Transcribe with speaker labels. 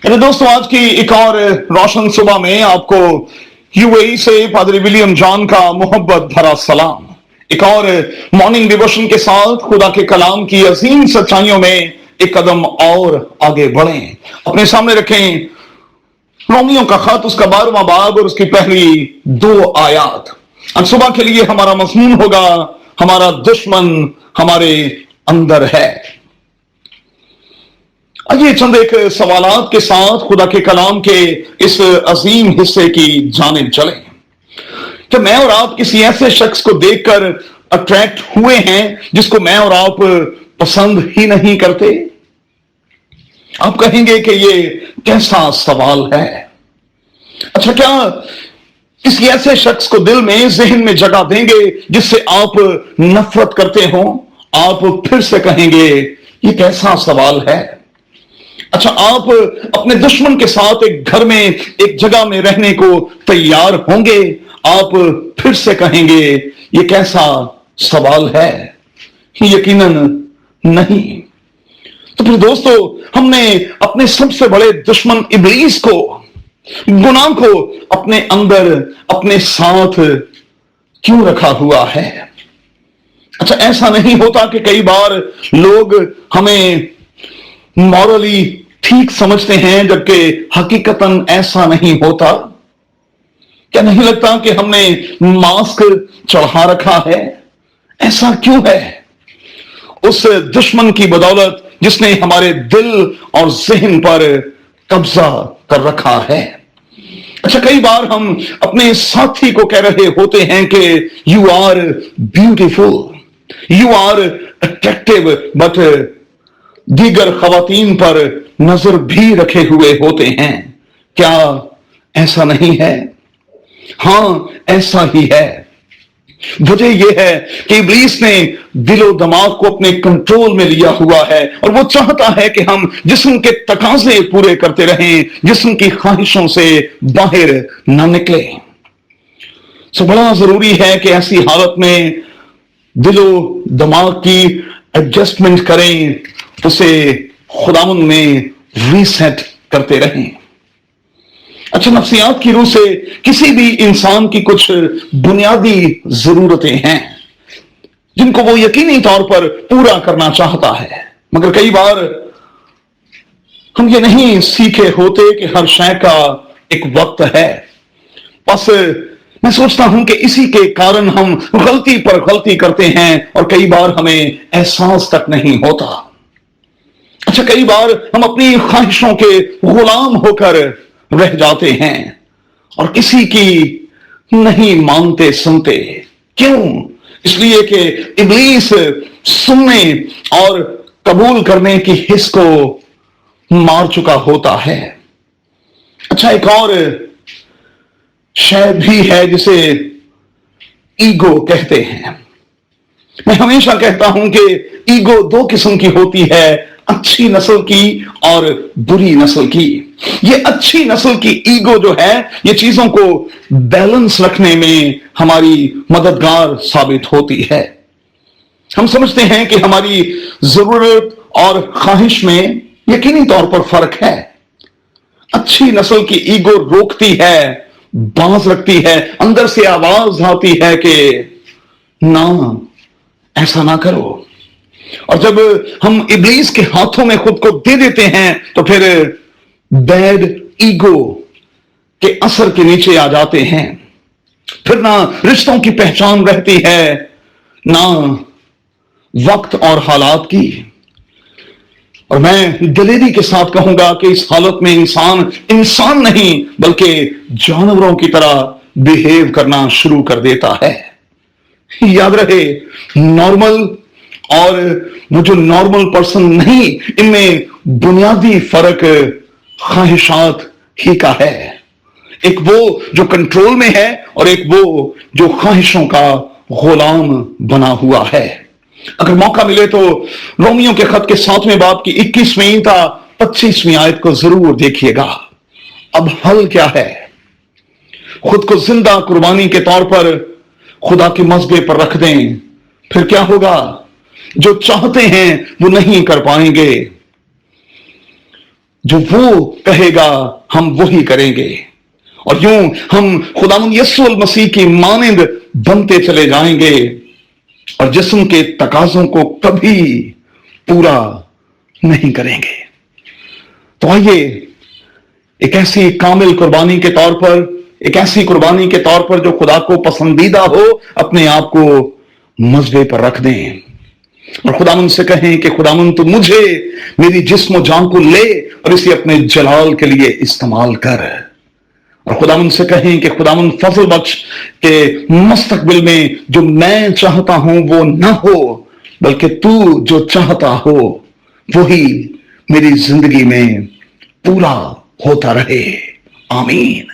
Speaker 1: मेरे दोस्तों, आज की एक और रोशन सुबह में आपको यूएई से पादरी विलियम जॉन का मोहब्बत भरा सलाम। एक और मॉर्निंग डिवोशन के साथ खुदा के कलाम की अजीम सच्चाइयों में एक कदम और आगे बढ़ें। अपने सामने रखें रोमियो का खत, उसका 12वां बाब और उसकी पहली 2 आयत। आज सुबह के लिए हमारा मज़मून होगा, हमारा दुश्मन हमारे अंदर है। आइए चंद एक सवालात के साथ खुदा के कलाम के इस अजीम हिस्से की जानिब चलें। कि मैं और आप किसी ऐसे शख्स को देखकर अट्रैक्ट हुए हैं जिसको मैं और आप पसंद ही नहीं करते? आप कहेंगे कि ये कैसा सवाल है। अच्छा, क्या किसी ऐसे शख्स को दिल में, जहन में जगह देंगे जिससे आप नफरत करते हो? आप फिर से कहेंगे ये कैसा सवाल है। अच्छा, आप अपने दुश्मन के साथ एक घर में, एक जगह में रहने को तैयार होंगे? आप फिर से कहेंगे ये कैसा सवाल है। यकीनन नहीं। तो फिर दोस्तों, हमने अपने सबसे बड़े दुश्मन इब्लीस को, गुनाह को अपने अंदर, अपने साथ क्यों रखा हुआ है? अच्छा, ऐसा नहीं होता कि कई बार लोग हमें मॉरली ठीक समझते हैं जबकि हकीकतन ऐसा नहीं होता? क्या नहीं लगता कि हमने मास्क चढ़ा रखा है? ऐसा क्यों है? उस दुश्मन की बदौलत जिसने हमारे दिल और जहन पर कब्जा कर रखा है। अच्छा, कई बार हम अपने साथी को कह रहे होते हैं कि you are beautiful, you are attractive, but दीगर खवातीन पर नजर भी रखे हुए होते हैं। क्या ऐसा नहीं है? हां, ऐसा ही है। वजह यह है कि इब्लीस ने दिलो दिमाग को अपने कंट्रोल में लिया हुआ है और वो चाहता है कि हम जिस्म के तकाजे पूरे करते रहें, जिस्म की ख्वाहिशों से बाहर ना निकले। सो बड़ा जरूरी है कि ऐसी हालत में दिलो दिमाग की एडजस्टमेंट करें, उसे खुदावंद में रीसेट करते रहें। अच्छा, नफ्सियात की रूह से किसी भी इंसान की कुछ बुनियादी जरूरतें हैं जिनको वो यकीनी तौर पर पूरा करना चाहता है, मगर कई बार हम ये नहीं सीखे होते कि हर शय का एक वक्त है। बस मैं सोचता हूं कि इसी के कारण हम गलती पर गलती करते हैं और कई बार हमें एहसास तक नहीं होता। अच्छा, कई बार हम अपनी ख्वाहिशों के गुलाम होकर रह जाते हैं और किसी की नहीं मानते सुनते। क्यों? इसलिए कि इब्लीस सुनने और कबूल करने की हिस्स को मार चुका होता है। अच्छा, एक और शय भी है जिसे ईगो कहते हैं। मैं हमेशा कहता हूं कि ईगो 2 किस्म की होती है, अच्छी नस्ल की और बुरी नस्ल की। ये अच्छी नस्ल की ईगो जो है, ये चीजों को बैलेंस रखने में हमारी मददगार साबित होती है। हम समझते हैं कि हमारी जरूरत और ख्वाहिश में यकीनी तौर पर फर्क है। अच्छी नस्ल की ईगो रोकती है, बांस रखती है, अंदर से आवाज आती है कि ना, ऐसा ना करो। और जब हम इब्लीस के हाथों में खुद को दे देते हैं तो फिर बैड ईगो के असर के नीचे आ जाते हैं। फिर ना रिश्तों की पहचान रहती है, ना वक्त और हालात की। और मैं दिलेरी के साथ कहूंगा कि इस हालत में इंसान नहीं बल्कि जानवरों की तरह बिहेव करना शुरू कर देता है। याद रहे, नॉर्मल और वो जो नॉर्मल पर्सन नहीं, इनमें बुनियादी फर्क ख्वाहिशात ही का है। एक वो जो कंट्रोल में है और एक वो जो ख्वाहिशों का गुलाम बना हुआ है। अगर मौका मिले तो रोमियो के खत के 7वें बाब की 21वीं था 25वीं आयत को जरूर देखिएगा। अब हल क्या है? खुद को जिंदा कुर्बानी के तौर पर खुदा के मज़बे पर रख दें, फिर क्या होगा? जो चाहते हैं वो नहीं कर पाएंगे। जो वो कहेगा हम वही करेंगे, और यूं हम खुदावंद यीशु मसीह की मानिंद बनते चले जाएंगे और जिस्म के तकाजों को कभी पूरा नहीं करेंगे। तो आइए एक ऐसी कामिल कुर्बानी के तौर पर, एक ऐसी कुर्बानी के तौर पर जो खुदा को पसंदीदा हो, अपने आप को मजबे पर रख दें और खुदावंद से कहें कि खुदावंद तू मुझे, मेरी जिस्म जान को ले और इसे अपने जलाल के लिए इस्तेमाल कर। और खुदावंद से कहें कि खुदावंद फजल बख्श के मुस्तकबिल में जो मैं चाहता हूं वो ना हो, बल्कि तू जो चाहता हो वही मेरी जिंदगी में पूरा होता रहे। आमीन।